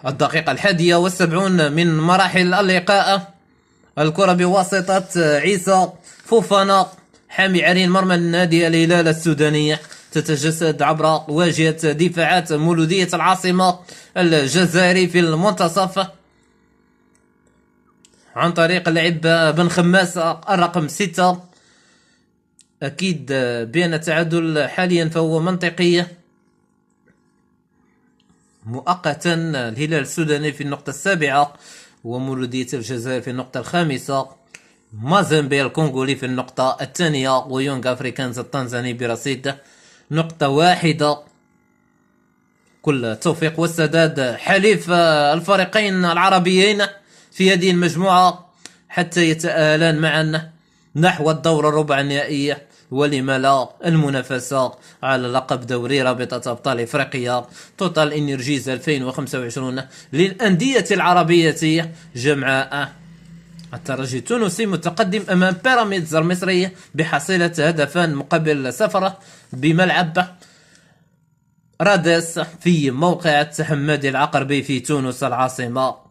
الدقيقة 71 من مراحل اللقاء. الكرة بواسطة عيسى فوفانا حامي عرين مرمى النادي الهلال السودانية، تتجسد عبر واجهة دفاعات مولودية العاصمة الجزائري في المنتصف عن طريق اللعب بن خماسة الرقم 6. أكيد بأن التعادل حاليا فهو منطقي. مؤقتا الهلال السوداني في النقطة 7 ومولودية الجزائر في النقطة 5، مازامبي الكونغولي في النقطة 2 ويونغ أفريكانز التنزاني برصيد نقطة 1. كل التوفيق والسداد حليف الفريقين العربيين في هذه المجموعة حتى يتآلان معا نحو الدور الربع النهائي، ولما لا المنافسة على لقب دوري رابطة أبطال إفريقيا توتال إنرجيز 2025 للأندية العربية جمعاء. الترجي التونسي متقدم أمام بيراميدز المصري بحصيلة هدفان مقابل 0 بملعب رادس في موقع حمادي العقربي في تونس العاصمة.